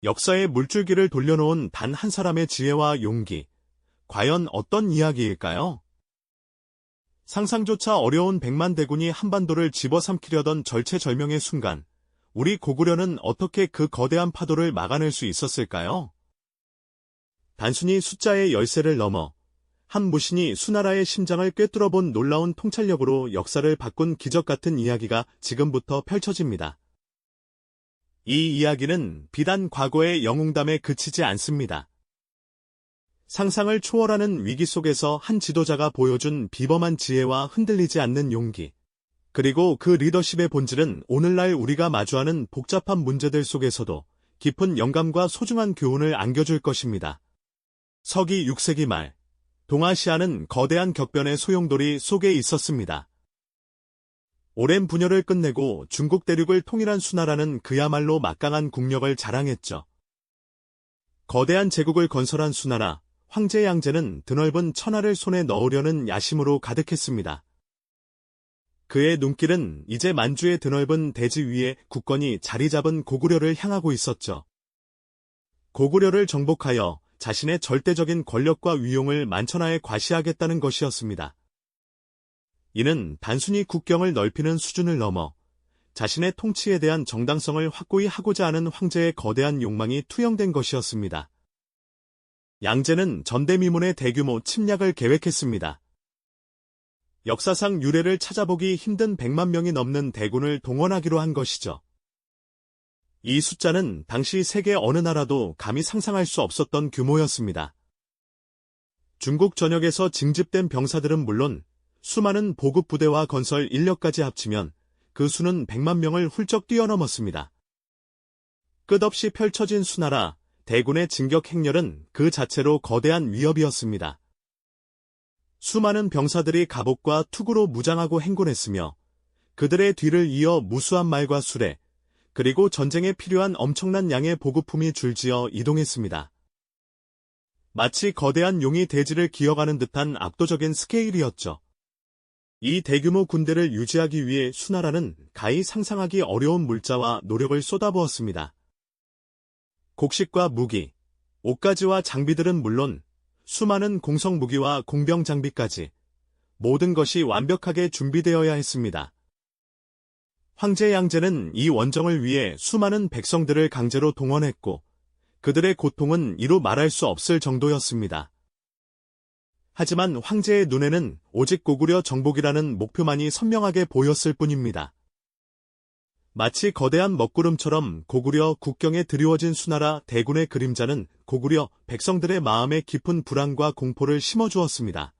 역사의 물줄기를 돌려놓은 단 한 사람의 지혜와 용기. 과연 어떤 이야기일까요? 상상조차 어려운 백만 대군이 한반도를 집어삼키려던 절체절명의 순간, 우리 고구려는 어떻게 그 거대한 파도를 막아낼 수 있었을까요? 단순히 숫자의 열세를 넘어 한 무신이 수나라의 심장을 꿰뚫어본 놀라운 통찰력으로 역사를 바꾼 기적 같은 이야기가 지금부터 펼쳐집니다. 이 이야기는 비단 과거의 영웅담에 그치지 않습니다. 상상을 초월하는 위기 속에서 한 지도자가 보여준 비범한 지혜와 흔들리지 않는 용기. 그리고 그 리더십의 본질은 오늘날 우리가 마주하는 복잡한 문제들 속에서도 깊은 영감과 소중한 교훈을 안겨줄 것입니다. 서기 6세기 말, 동아시아는 거대한 격변의 소용돌이 속에 있었습니다. 오랜 분열을 끝내고 중국 대륙을 통일한 수나라는 그야말로 막강한 국력을 자랑했죠. 거대한 제국을 건설한 수나라, 황제 양제는 드넓은 천하를 손에 넣으려는 야심으로 가득했습니다. 그의 눈길은 이제 만주의 드넓은 대지 위에 굳건히 자리 잡은 고구려를 향하고 있었죠. 고구려를 정복하여 자신의 절대적인 권력과 위용을 만천하에 과시하겠다는 것이었습니다. 이는 단순히 국경을 넓히는 수준을 넘어 자신의 통치에 대한 정당성을 확고히 하고자 하는 황제의 거대한 욕망이 투영된 것이었습니다. 양제는 전대미문의 대규모 침략을 계획했습니다. 역사상 유례를 찾아보기 힘든 100만 명이 넘는 대군을 동원하기로 한 것이죠. 이 숫자는 당시 세계 어느 나라도 감히 상상할 수 없었던 규모였습니다. 중국 전역에서 징집된 병사들은 물론 수많은 보급 부대와 건설 인력까지 합치면 그 수는 100만 명을 훌쩍 뛰어넘었습니다. 끝없이 펼쳐진 수나라, 대군의 진격 행렬은 그 자체로 거대한 위협이었습니다. 수많은 병사들이 갑옷과 투구로 무장하고 행군했으며 그들의 뒤를 이어 무수한 말과 수레, 그리고 전쟁에 필요한 엄청난 양의 보급품이 줄지어 이동했습니다. 마치 거대한 용이 대지를 기어가는 듯한 압도적인 스케일이었죠. 이 대규모 군대를 유지하기 위해 수나라는 가히 상상하기 어려운 물자와 노력을 쏟아부었습니다. 곡식과 무기, 옷가지와 장비들은 물론 수많은 공성 무기와 공병 장비까지 모든 것이 완벽하게 준비되어야 했습니다. 황제 양제는 이 원정을 위해 수많은 백성들을 강제로 동원했고 그들의 고통은 이루 말할 수 없을 정도였습니다. 하지만 황제의 눈에는 오직 고구려 정복이라는 목표만이 선명하게 보였을 뿐입니다. 마치 거대한 먹구름처럼 고구려 국경에 드리워진 수나라 대군의 그림자는 고구려 백성들의 마음에 깊은 불안과 공포를 심어주었습니다.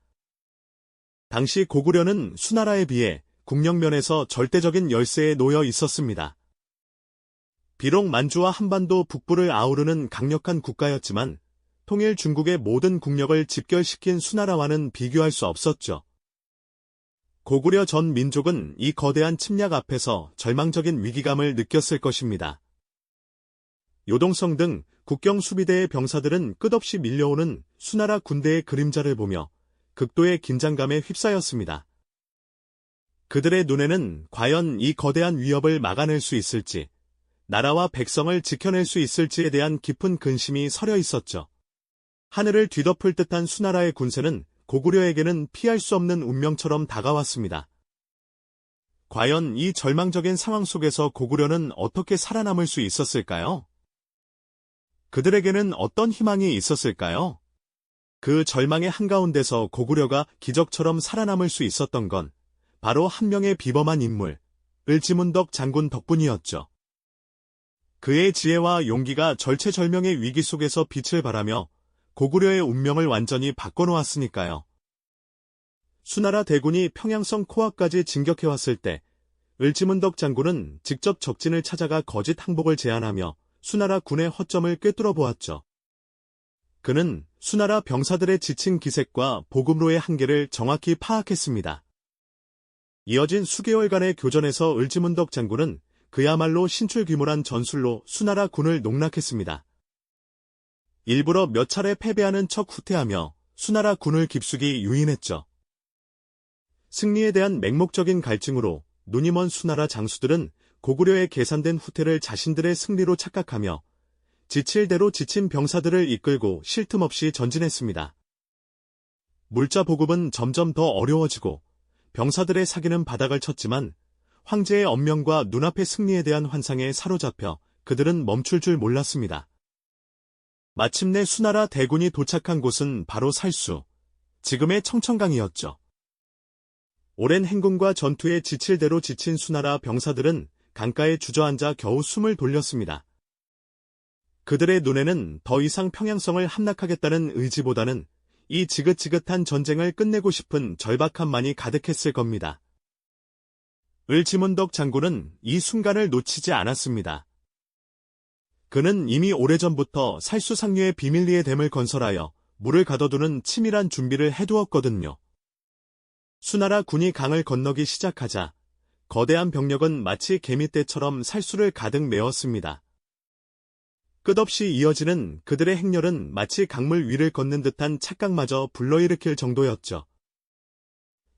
당시 고구려는 수나라에 비해 국력면에서 절대적인 열세에 놓여 있었습니다. 비록 만주와 한반도 북부를 아우르는 강력한 국가였지만 통일 중국의 모든 국력을 집결시킨 수나라와는 비교할 수 없었죠. 고구려 전 민족은 이 거대한 침략 앞에서 절망적인 위기감을 느꼈을 것입니다. 요동성 등 국경 수비대의 병사들은 끝없이 밀려오는 수나라 군대의 그림자를 보며 극도의 긴장감에 휩싸였습니다. 그들의 눈에는 과연 이 거대한 위협을 막아낼 수 있을지, 나라와 백성을 지켜낼 수 있을지에 대한 깊은 근심이 서려 있었죠. 하늘을 뒤덮을 듯한 수나라의 군세는 고구려에게는 피할 수 없는 운명처럼 다가왔습니다. 과연 이 절망적인 상황 속에서 고구려는 어떻게 살아남을 수 있었을까요? 그들에게는 어떤 희망이 있었을까요? 그 절망의 한가운데서 고구려가 기적처럼 살아남을 수 있었던 건 바로 한 명의 비범한 인물, 을지문덕 장군 덕분이었죠. 그의 지혜와 용기가 절체절명의 위기 속에서 빛을 발하며 고구려의 운명을 완전히 바꿔놓았으니까요. 수나라 대군이 평양성 코앞까지 진격해왔을 때 을지문덕 장군은 직접 적진을 찾아가 거짓 항복을 제안하며 수나라 군의 허점을 꿰뚫어 보았죠. 그는 수나라 병사들의 지친 기색과 보급로의 한계를 정확히 파악했습니다. 이어진 수개월간의 교전에서 을지문덕 장군은 그야말로 신출귀몰한 전술로 수나라 군을 농락했습니다. 일부러 몇 차례 패배하는 척 후퇴하며 수나라 군을 깊숙이 유인했죠. 승리에 대한 맹목적인 갈증으로 눈이 먼 수나라 장수들은 고구려의 계산된 후퇴를 자신들의 승리로 착각하며 지칠 대로 지친 병사들을 이끌고 쉴 틈 없이 전진했습니다. 물자 보급은 점점 더 어려워지고 병사들의 사기는 바닥을 쳤지만 황제의 엄명과 눈앞의 승리에 대한 환상에 사로잡혀 그들은 멈출 줄 몰랐습니다. 마침내 수나라 대군이 도착한 곳은 바로 살수, 지금의 청천강이었죠. 오랜 행군과 전투에 지칠 대로 지친 수나라 병사들은 강가에 주저앉아 겨우 숨을 돌렸습니다. 그들의 눈에는 더 이상 평양성을 함락하겠다는 의지보다는 이 지긋지긋한 전쟁을 끝내고 싶은 절박함만이 가득했을 겁니다. 을지문덕 장군은 이 순간을 놓치지 않았습니다. 그는 이미 오래전부터 살수상류의 비밀리에 댐을 건설하여 물을 가둬두는 치밀한 준비를 해두었거든요. 수나라 군이 강을 건너기 시작하자 거대한 병력은 마치 개미떼처럼 살수를 가득 메웠습니다. 끝없이 이어지는 그들의 행렬은 마치 강물 위를 걷는 듯한 착각마저 불러일으킬 정도였죠.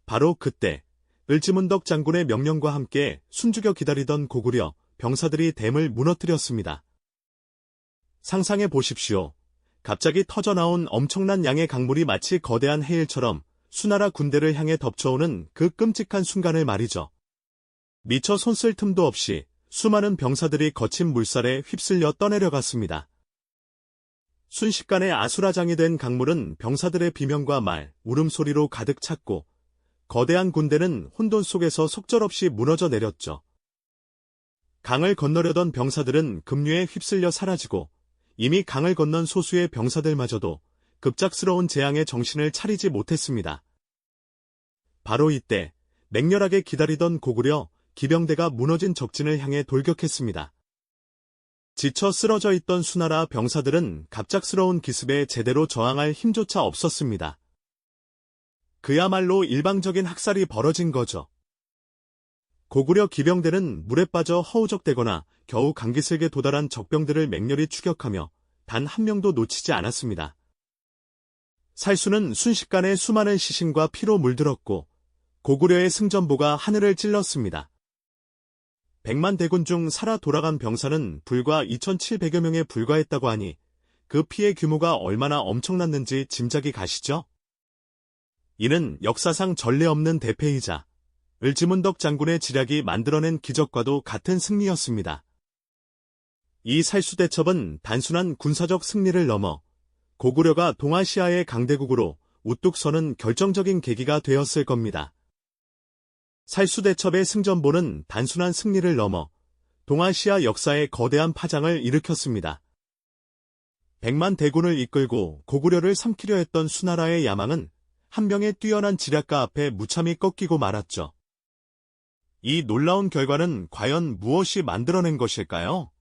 바로 그때 을지문덕 장군의 명령과 함께 숨죽여 기다리던 고구려 병사들이 댐을 무너뜨렸습니다. 상상해 보십시오. 갑자기 터져나온 엄청난 양의 강물이 마치 거대한 해일처럼 수나라 군대를 향해 덮쳐오는 그 끔찍한 순간을 말이죠. 미처 손쓸 틈도 없이 수많은 병사들이 거친 물살에 휩쓸려 떠내려갔습니다. 순식간에 아수라장이 된 강물은 병사들의 비명과 말, 울음소리로 가득 찼고 거대한 군대는 혼돈 속에서 속절없이 무너져 내렸죠. 강을 건너려던 병사들은 급류에 휩쓸려 사라지고 이미 강을 건넌 소수의 병사들마저도 급작스러운 재앙에 정신을 차리지 못했습니다. 바로 이때 맹렬하게 기다리던 고구려 기병대가 무너진 적진을 향해 돌격했습니다. 지쳐 쓰러져 있던 수나라 병사들은 갑작스러운 기습에 제대로 저항할 힘조차 없었습니다. 그야말로 일방적인 학살이 벌어진 거죠. 고구려 기병대는 물에 빠져 허우적대거나 겨우 강기슭에 도달한 적병들을 맹렬히 추격하며 단 한 명도 놓치지 않았습니다. 살수는 순식간에 수많은 시신과 피로 물들었고 고구려의 승전보가 하늘을 찔렀습니다. 100만 대군 중 살아 돌아간 병사는 불과 2,700여 명에 불과했다고 하니 그 피해 규모가 얼마나 엄청났는지 짐작이 가시죠? 이는 역사상 전례 없는 대패이자 을지문덕 장군의 지략이 만들어낸 기적과도 같은 승리였습니다. 이 살수대첩은 단순한 군사적 승리를 넘어 고구려가 동아시아의 강대국으로 우뚝 서는 결정적인 계기가 되었을 겁니다. 살수대첩의 승전보는 단순한 승리를 넘어 동아시아 역사에 거대한 파장을 일으켰습니다. 100만 대군을 이끌고 고구려를 삼키려 했던 수나라의 야망은 한 명의 뛰어난 지략가 앞에 무참히 꺾이고 말았죠. 이 놀라운 결과는 과연 무엇이 만들어낸 것일까요?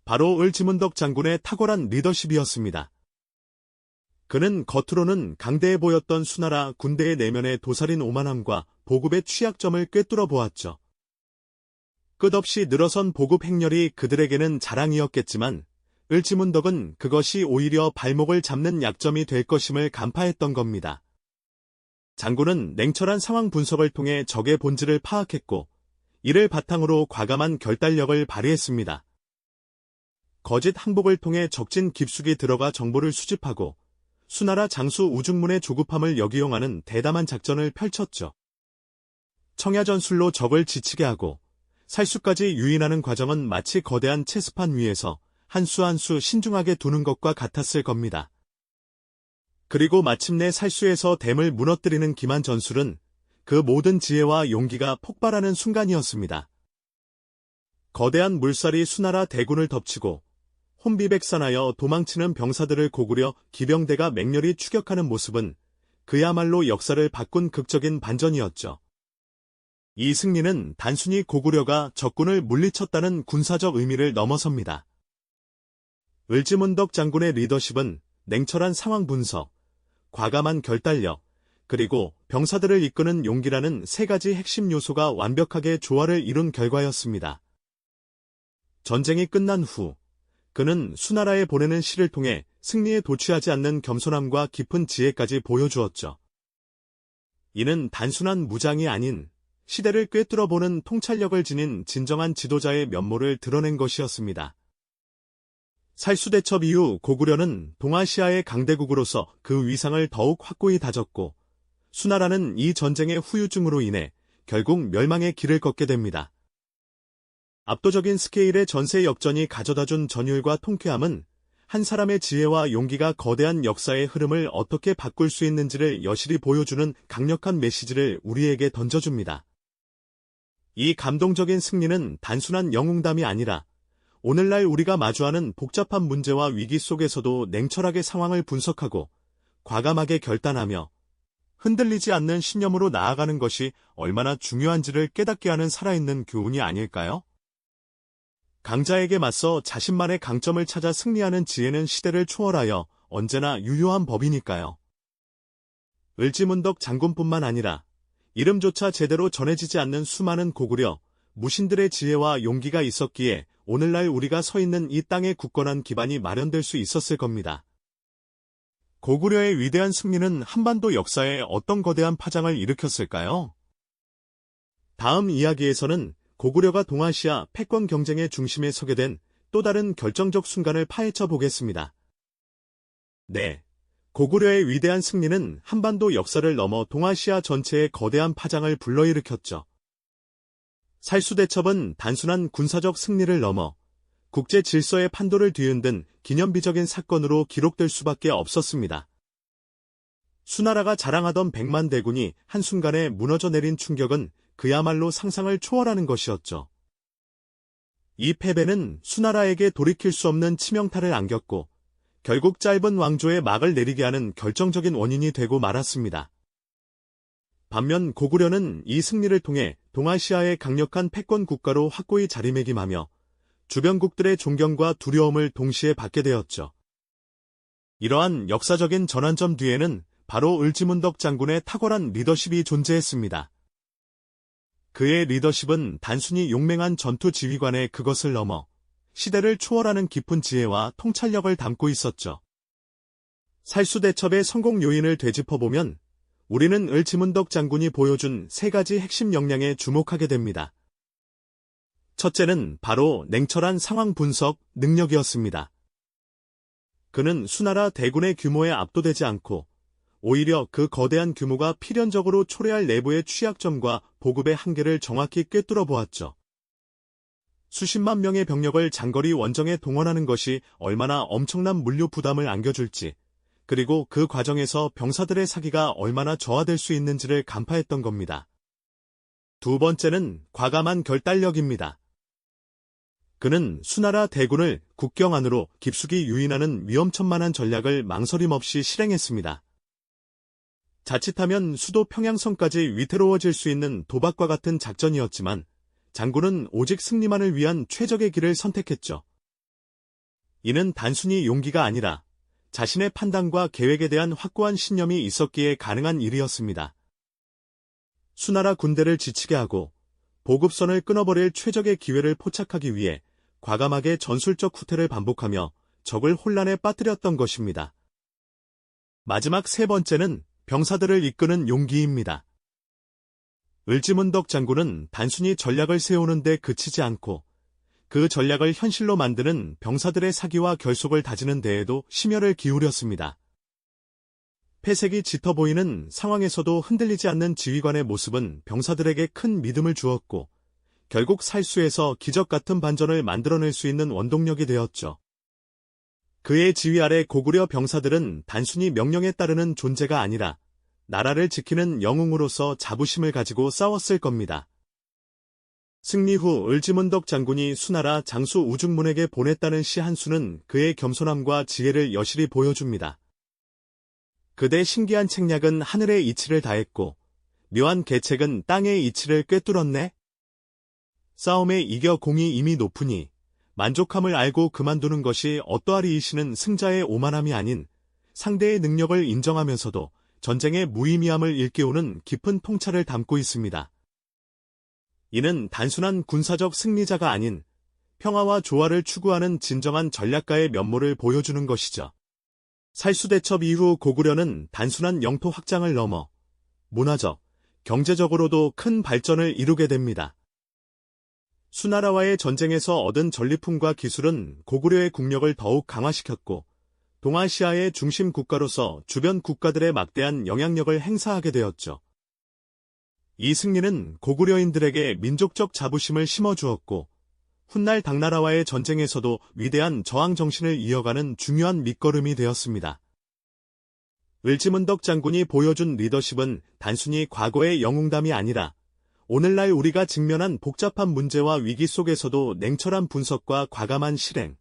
바로 을지문덕 장군의 탁월한 리더십이었습니다. 그는 겉으로는 강대해 보였던 수나라 군대의 내면의 도살인 오만함과 보급의 취약점을 꿰뚫어 보았죠. 끝없이 늘어선 보급 행렬이 그들에게는 자랑이었겠지만 을지문덕은 그것이 오히려 발목을 잡는 약점이 될 것임을 간파했던 겁니다. 장군은 냉철한 상황 분석을 통해 적의 본질을 파악했고 이를 바탕으로 과감한 결단력을 발휘했습니다. 거짓 항복을 통해 적진 깊숙이 들어가 정보를 수집하고 수나라 장수 우중문의 조급함을 역이용하는 대담한 작전을 펼쳤죠. 청야전술로 적을 지치게 하고 살수까지 유인하는 과정은 마치 거대한 체스판 위에서 한 수 한 수 신중하게 두는 것과 같았을 겁니다. 그리고 마침내 살수에서 댐을 무너뜨리는 기만 전술은 그 모든 지혜와 용기가 폭발하는 순간이었습니다. 거대한 물살이 수나라 대군을 덮치고 혼비백산하여 도망치는 병사들을 고구려 기병대가 맹렬히 추격하는 모습은 그야말로 역사를 바꾼 극적인 반전이었죠. 이 승리는 단순히 고구려가 적군을 물리쳤다는 군사적 의미를 넘어섭니다. 을지문덕 장군의 리더십은 냉철한 상황 분석, 과감한 결단력, 그리고 병사들을 이끄는 용기라는 세 가지 핵심 요소가 완벽하게 조화를 이룬 결과였습니다. 전쟁이 끝난 후 그는 수나라에 보내는 시를 통해 승리에 도취하지 않는 겸손함과 깊은 지혜까지 보여주었죠. 이는 단순한 무장이 아닌 시대를 꿰뚫어보는 통찰력을 지닌 진정한 지도자의 면모를 드러낸 것이었습니다. 살수대첩 이후 고구려는 동아시아의 강대국으로서 그 위상을 더욱 확고히 다졌고, 수나라는 이 전쟁의 후유증으로 인해 결국 멸망의 길을 걷게 됩니다. 압도적인 스케일의 전세 역전이 가져다준 전율과 통쾌함은 한 사람의 지혜와 용기가 거대한 역사의 흐름을 어떻게 바꿀 수 있는지를 여실히 보여주는 강력한 메시지를 우리에게 던져줍니다. 이 감동적인 승리는 단순한 영웅담이 아니라 오늘날 우리가 마주하는 복잡한 문제와 위기 속에서도 냉철하게 상황을 분석하고 과감하게 결단하며 흔들리지 않는 신념으로 나아가는 것이 얼마나 중요한지를 깨닫게 하는 살아있는 교훈이 아닐까요? 강자에게 맞서 자신만의 강점을 찾아 승리하는 지혜는 시대를 초월하여 언제나 유효한 법이니까요. 을지문덕 장군뿐만 아니라 이름조차 제대로 전해지지 않는 수많은 고구려, 무신들의 지혜와 용기가 있었기에 오늘날 우리가 서 있는 이 땅의 굳건한 기반이 마련될 수 있었을 겁니다. 고구려의 위대한 승리는 한반도 역사에 어떤 거대한 파장을 일으켰을까요? 다음 이야기에서는 고구려가 동아시아 패권 경쟁의 중심에 서게 된 또 다른 결정적 순간을 파헤쳐 보겠습니다. 네, 고구려의 위대한 승리는 한반도 역사를 넘어 동아시아 전체에 거대한 파장을 불러일으켰죠. 살수대첩은 단순한 군사적 승리를 넘어 국제 질서의 판도를 뒤흔든 기념비적인 사건으로 기록될 수밖에 없었습니다. 수나라가 자랑하던 100만 대군이 한순간에 무너져 내린 충격은 그야말로 상상을 초월하는 것이었죠. 이 패배는 수나라에게 돌이킬 수 없는 치명타를 안겼고 결국 짧은 왕조의 막을 내리게 하는 결정적인 원인이 되고 말았습니다. 반면 고구려는 이 승리를 통해 동아시아의 강력한 패권 국가로 확고히 자리매김하며 주변국들의 존경과 두려움을 동시에 받게 되었죠. 이러한 역사적인 전환점 뒤에는 바로 을지문덕 장군의 탁월한 리더십이 존재했습니다. 그의 리더십은 단순히 용맹한 전투 지휘관의 그것을 넘어 시대를 초월하는 깊은 지혜와 통찰력을 담고 있었죠. 살수대첩의 성공 요인을 되짚어보면 우리는 을지문덕 장군이 보여준 세 가지 핵심 역량에 주목하게 됩니다. 첫째는 바로 냉철한 상황 분석 능력이었습니다. 그는 수나라 대군의 규모에 압도되지 않고 오히려 그 거대한 규모가 필연적으로 초래할 내부의 취약점과 보급의 한계를 정확히 꿰뚫어 보았죠. 수십만 명의 병력을 장거리 원정에 동원하는 것이 얼마나 엄청난 물류 부담을 안겨줄지, 그리고 그 과정에서 병사들의 사기가 얼마나 저하될 수 있는지를 간파했던 겁니다. 두 번째는 과감한 결단력입니다. 그는 수나라 대군을 국경 안으로 깊숙이 유인하는 위험천만한 전략을 망설임 없이 실행했습니다. 자칫하면 수도 평양성까지 위태로워질 수 있는 도박과 같은 작전이었지만 장군은 오직 승리만을 위한 최적의 길을 선택했죠. 이는 단순히 용기가 아니라 자신의 판단과 계획에 대한 확고한 신념이 있었기에 가능한 일이었습니다. 수나라 군대를 지치게 하고 보급선을 끊어버릴 최적의 기회를 포착하기 위해 과감하게 전술적 후퇴를 반복하며 적을 혼란에 빠뜨렸던 것입니다. 마지막 세 번째는 병사들을 이끄는 용기입니다. 을지문덕 장군은 단순히 전략을 세우는 데 그치지 않고 그 전략을 현실로 만드는 병사들의 사기와 결속을 다지는 데에도 심혈을 기울였습니다. 패색이 짙어 보이는 상황에서도 흔들리지 않는 지휘관의 모습은 병사들에게 큰 믿음을 주었고 결국 살수에서 기적 같은 반전을 만들어낼 수 있는 원동력이 되었죠. 그의 지휘 아래 고구려 병사들은 단순히 명령에 따르는 존재가 아니라 나라를 지키는 영웅으로서 자부심을 가지고 싸웠을 겁니다. 승리 후 을지문덕 장군이 수나라 장수 우중문에게 보냈다는 시 한 수는 그의 겸손함과 지혜를 여실히 보여줍니다. 그대 신기한 책략은 하늘의 이치를 다했고 묘한 계책은 땅의 이치를 꿰뚫었네. 싸움에 이겨 공이 이미 높으니 만족함을 알고 그만두는 것이 어떠하리이시는 승자의 오만함이 아닌 상대의 능력을 인정하면서도 전쟁의 무의미함을 일깨우는 깊은 통찰을 담고 있습니다. 이는 단순한 군사적 승리자가 아닌 평화와 조화를 추구하는 진정한 전략가의 면모를 보여주는 것이죠. 살수대첩 이후 고구려는 단순한 영토 확장을 넘어 문화적, 경제적으로도 큰 발전을 이루게 됩니다. 수나라와의 전쟁에서 얻은 전리품과 기술은 고구려의 국력을 더욱 강화시켰고, 동아시아의 중심 국가로서 주변 국가들의 막대한 영향력을 행사하게 되었죠. 이 승리는 고구려인들에게 민족적 자부심을 심어주었고, 훗날 당나라와의 전쟁에서도 위대한 저항 정신을 이어가는 중요한 밑거름이 되었습니다. 을지문덕 장군이 보여준 리더십은 단순히 과거의 영웅담이 아니라 오늘날 우리가 직면한 복잡한 문제와 위기 속에서도 냉철한 분석과 과감한 실행,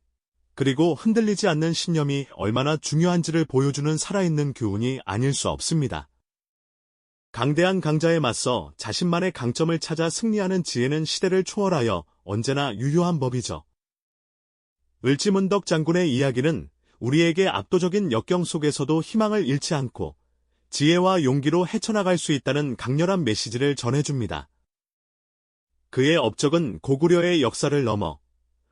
그리고 흔들리지 않는 신념이 얼마나 중요한지를 보여주는 살아있는 교훈이 아닐 수 없습니다. 강대한 강자에 맞서 자신만의 강점을 찾아 승리하는 지혜는 시대를 초월하여 언제나 유효한 법이죠. 을지문덕 장군의 이야기는 우리에게 압도적인 역경 속에서도 희망을 잃지 않고 지혜와 용기로 헤쳐나갈 수 있다는 강렬한 메시지를 전해줍니다. 그의 업적은 고구려의 역사를 넘어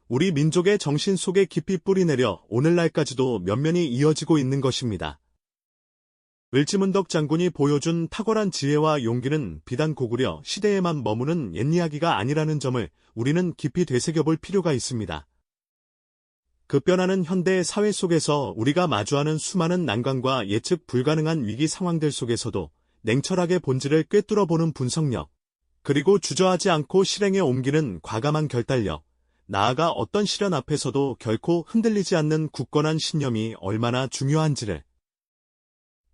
우리 민족의 정신 속에 깊이 뿌리내려 오늘날까지도 면면이 이어지고 있는 것입니다. 을지문덕 장군이 보여준 탁월한 지혜와 용기는 비단 고구려 시대에만 머무는 옛이야기가 아니라는 점을 우리는 깊이 되새겨볼 필요가 있습니다. 급변하는 현대 사회 속에서 우리가 마주하는 수많은 난관과 예측 불가능한 위기 상황들 속에서도 냉철하게 본질을 꿰뚫어보는 분석력, 그리고 주저하지 않고 실행에 옮기는 과감한 결단력, 나아가 어떤 시련 앞에서도 결코 흔들리지 않는 굳건한 신념이 얼마나 중요한지를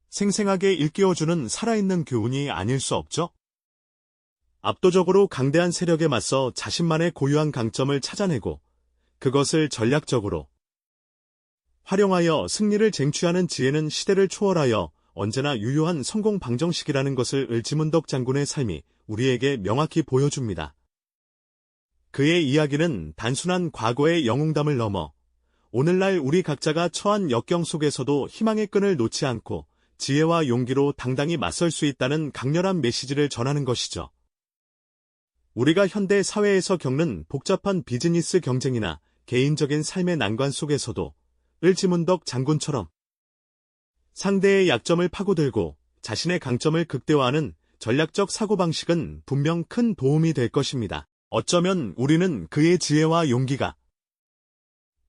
생생하게 일깨워주는 살아있는 교훈이 아닐 수 없죠? 압도적으로 강대한 세력에 맞서 자신만의 고유한 강점을 찾아내고 그것을 전략적으로 활용하여 승리를 쟁취하는 지혜는 시대를 초월하여 언제나 유효한 성공 방정식이라는 것을 을지문덕 장군의 삶이 우리에게 명확히 보여줍니다. 그의 이야기는 단순한 과거의 영웅담을 넘어 오늘날 우리 각자가 처한 역경 속에서도 희망의 끈을 놓지 않고 지혜와 용기로 당당히 맞설 수 있다는 강렬한 메시지를 전하는 것이죠. 우리가 현대 사회에서 겪는 복잡한 비즈니스 경쟁이나 개인적인 삶의 난관 속에서도 을지문덕 장군처럼 상대의 약점을 파고들고 자신의 강점을 극대화하는 전략적 사고방식은 분명 큰 도움이 될 것입니다. 어쩌면 우리는 그의 지혜와 용기가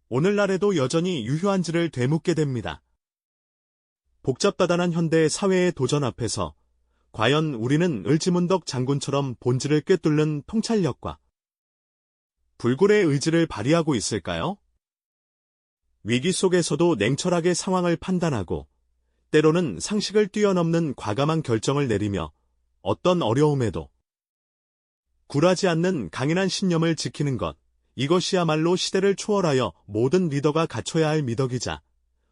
오늘날에도 여전히 유효한지를 되묻게 됩니다. 복잡다단한 현대 사회의 도전 앞에서 과연 우리는 을지문덕 장군처럼 본질을 꿰뚫는 통찰력과 불굴의 의지를 발휘하고 있을까요? 위기 속에서도 냉철하게 상황을 판단하고 때로는 상식을 뛰어넘는 과감한 결정을 내리며 어떤 어려움에도 굴하지 않는 강인한 신념을 지키는 것, 이것이야말로 시대를 초월하여 모든 리더가 갖춰야 할 미덕이자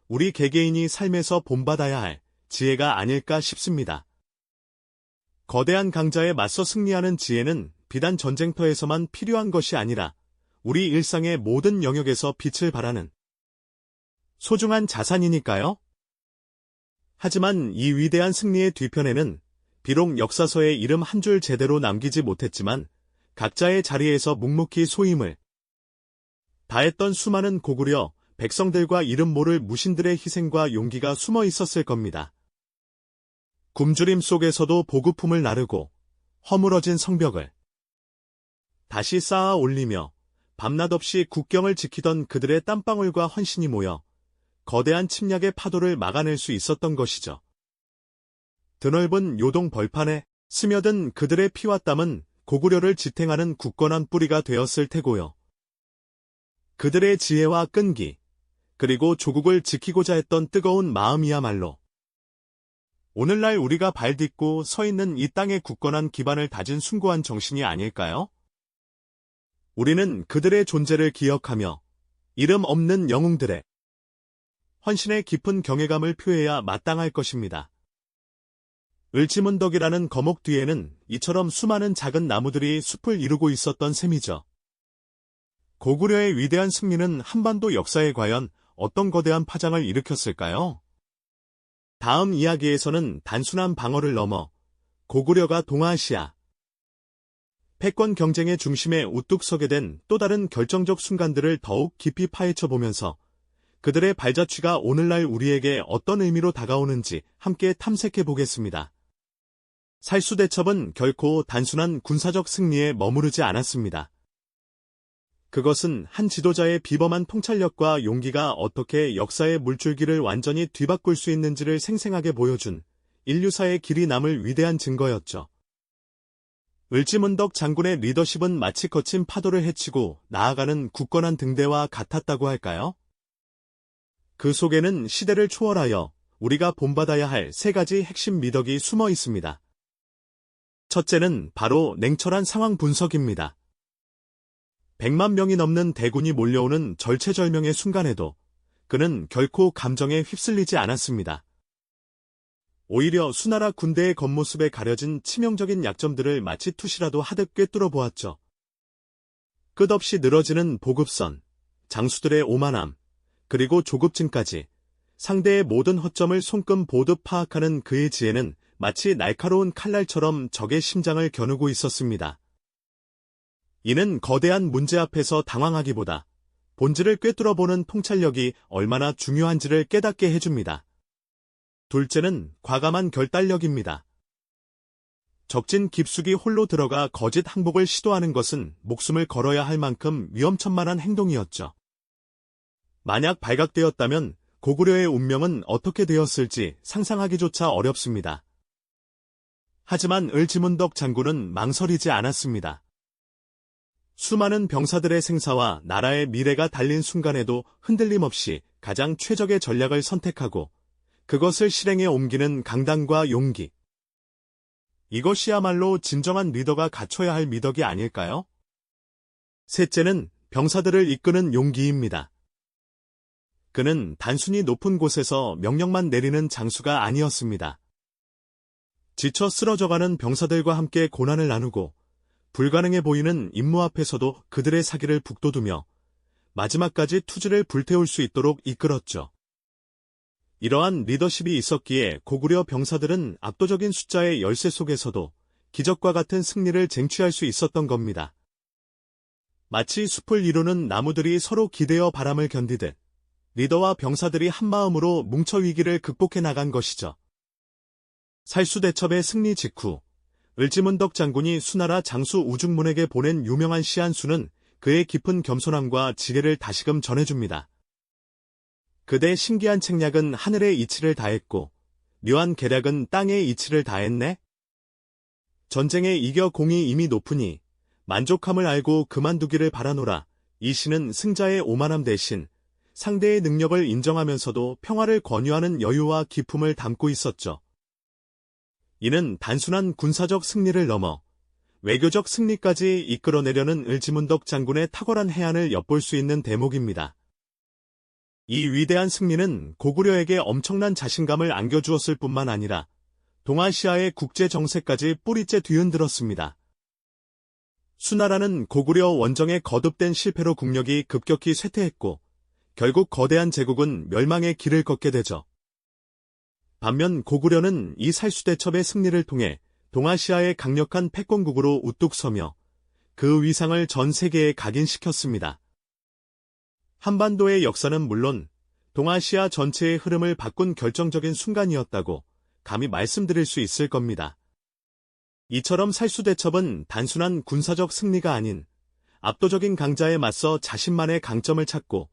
우리 개개인이 삶에서 본받아야 할 지혜가 아닐까 싶습니다. 거대한 강자에 맞서 승리하는 지혜는 비단 전쟁터에서만 필요한 것이 아니라 우리 일상의 모든 영역에서 빛을 발하는 소중한 자산이니까요. 하지만 이 위대한 승리의 뒤편에는 비록 역사서에 이름 한 줄 제대로 남기지 못했지만 각자의 자리에서 묵묵히 소임을 다했던 수많은 고구려 백성들과 이름 모를 무신들의 희생과 용기가 숨어 있었을 겁니다. 굶주림 속에서도 보급품을 나르고 허물어진 성벽을 다시 쌓아 올리며 밤낮 없이 국경을 지키던 그들의 땀방울과 헌신이 모여 거대한 침략의 파도를 막아낼 수 있었던 것이죠. 드넓은 요동 벌판에 스며든 그들의 피와 땀은 고구려를 지탱하는 굳건한 뿌리가 되었을 테고요. 그들의 지혜와 끈기, 그리고 조국을 지키고자 했던 뜨거운 마음이야말로 오늘날 우리가 발딛고 서 있는 이 땅의 굳건한 기반을 다진 숭고한 정신이 아닐까요? 우리는 그들의 존재를 기억하며 이름 없는 영웅들의 헌신의 깊은 경외감을 표해야 마땅할 것입니다. 을지문덕이라는 거목 뒤에는 이처럼 수많은 작은 나무들이 숲을 이루고 있었던 셈이죠. 고구려의 위대한 승리는 한반도 역사에 과연 어떤 거대한 파장을 일으켰을까요? 다음 이야기에서는 단순한 방어를 넘어 고구려가 동아시아 패권 경쟁의 중심에 우뚝 서게 된 또 다른 결정적 순간들을 더욱 깊이 파헤쳐보면서 그들의 발자취가 오늘날 우리에게 어떤 의미로 다가오는지 함께 탐색해보겠습니다. 살수대첩은 결코 단순한 군사적 승리에 머무르지 않았습니다. 그것은 한 지도자의 비범한 통찰력과 용기가 어떻게 역사의 물줄기를 완전히 뒤바꿀 수 있는지를 생생하게 보여준 인류사의 길이 남을 위대한 증거였죠. 을지문덕 장군의 리더십은 마치 거친 파도를 헤치고 나아가는 굳건한 등대와 같았다고 할까요? 그 속에는 시대를 초월하여 우리가 본받아야 할 세 가지 핵심 미덕이 숨어 있습니다. 첫째는 바로 냉철한 상황 분석입니다. 100만 명이 넘는 대군이 몰려오는 절체절명의 순간에도 그는 결코 감정에 휩쓸리지 않았습니다. 오히려 수나라 군대의 겉모습에 가려진 치명적인 약점들을 마치 투시라도 하듯 꿰뚫어 보았죠. 끝없이 늘어지는 보급선, 장수들의 오만함, 그리고 조급증까지 상대의 모든 허점을 손금 보듯 파악하는 그의 지혜는 마치 날카로운 칼날처럼 적의 심장을 겨누고 있었습니다. 이는 거대한 문제 앞에서 당황하기보다 본질을 꿰뚫어보는 통찰력이 얼마나 중요한지를 깨닫게 해줍니다. 둘째는 과감한 결단력입니다. 적진 깊숙이 홀로 들어가 거짓 항복을 시도하는 것은 목숨을 걸어야 할 만큼 위험천만한 행동이었죠. 만약 발각되었다면 고구려의 운명은 어떻게 되었을지 상상하기조차 어렵습니다. 하지만 을지문덕 장군은 망설이지 않았습니다. 수많은 병사들의 생사와 나라의 미래가 달린 순간에도 흔들림 없이 가장 최적의 전략을 선택하고 그것을 실행에 옮기는 강단과 용기. 이것이야말로 진정한 리더가 갖춰야 할 미덕이 아닐까요? 셋째는 병사들을 이끄는 용기입니다. 그는 단순히 높은 곳에서 명령만 내리는 장수가 아니었습니다. 지쳐 쓰러져가는 병사들과 함께 고난을 나누고 불가능해 보이는 임무 앞에서도 그들의 사기를 북돋우며 마지막까지 투지를 불태울 수 있도록 이끌었죠. 이러한 리더십이 있었기에 고구려 병사들은 압도적인 숫자의 열세 속에서도 기적과 같은 승리를 쟁취할 수 있었던 겁니다. 마치 숲을 이루는 나무들이 서로 기대어 바람을 견디듯 리더와 병사들이 한마음으로 뭉쳐 위기를 극복해 나간 것이죠. 살수대첩의 승리 직후 을지문덕 장군이 수나라 장수 우중문에게 보낸 유명한 시 한 수는 그의 깊은 겸손함과 지혜를 다시금 전해줍니다. 그대 신기한 책략은 하늘의 이치를 다했고 묘한 계략은 땅의 이치를 다했네. 전쟁에 이겨 공이 이미 높으니 만족함을 알고 그만두기를 바라노라. 이 시는 승자의 오만함 대신 상대의 능력을 인정하면서도 평화를 권유하는 여유와 기품을 담고 있었죠. 이는 단순한 군사적 승리를 넘어 외교적 승리까지 이끌어내려는 을지문덕 장군의 탁월한 해안을 엿볼 수 있는 대목입니다. 이 위대한 승리는 고구려에게 엄청난 자신감을 안겨주었을 뿐만 아니라 동아시아의 국제 정세까지 뿌리째 뒤흔들었습니다. 수나라는 고구려 원정의 거듭된 실패로 국력이 급격히 쇠퇴했고 결국 거대한 제국은 멸망의 길을 걷게 되죠. 반면 고구려는 이 살수대첩의 승리를 통해 동아시아의 강력한 패권국으로 우뚝 서며 그 위상을 전 세계에 각인시켰습니다. 한반도의 역사는 물론 동아시아 전체의 흐름을 바꾼 결정적인 순간이었다고 감히 말씀드릴 수 있을 겁니다. 이처럼 살수대첩은 단순한 군사적 승리가 아닌 압도적인 강자에 맞서 자신만의 강점을 찾고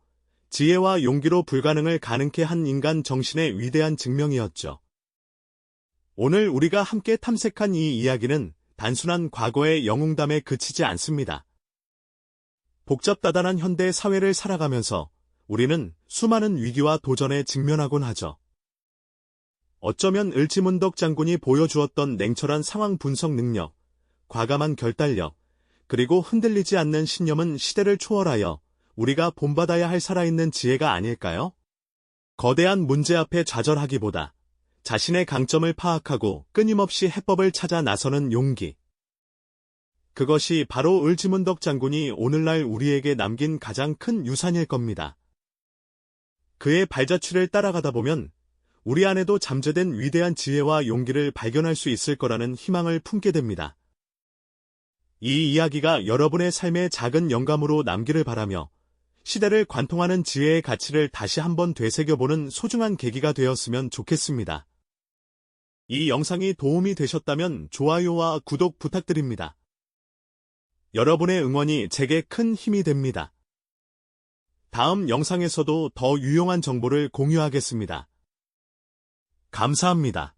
지혜와 용기로 불가능을 가능케 한 인간 정신의 위대한 증명이었죠. 오늘 우리가 함께 탐색한 이 이야기는 단순한 과거의 영웅담에 그치지 않습니다. 복잡다단한 현대 사회를 살아가면서 우리는 수많은 위기와 도전에 직면하곤 하죠. 어쩌면 을지문덕 장군이 보여주었던 냉철한 상황 분석 능력, 과감한 결단력, 그리고 흔들리지 않는 신념은 시대를 초월하여 우리가 본받아야 할 살아있는 지혜가 아닐까요? 거대한 문제 앞에 좌절하기보다 자신의 강점을 파악하고 끊임없이 해법을 찾아 나서는 용기. 그것이 바로 을지문덕 장군이 오늘날 우리에게 남긴 가장 큰 유산일 겁니다. 그의 발자취를 따라가다 보면 우리 안에도 잠재된 위대한 지혜와 용기를 발견할 수 있을 거라는 희망을 품게 됩니다. 이 이야기가 여러분의 삶의 작은 영감으로 남기를 바라며 시대를 관통하는 지혜의 가치를 다시 한번 되새겨보는 소중한 계기가 되었으면 좋겠습니다. 이 영상이 도움이 되셨다면 좋아요와 구독 부탁드립니다. 여러분의 응원이 제게 큰 힘이 됩니다. 다음 영상에서도 더 유용한 정보를 공유하겠습니다. 감사합니다.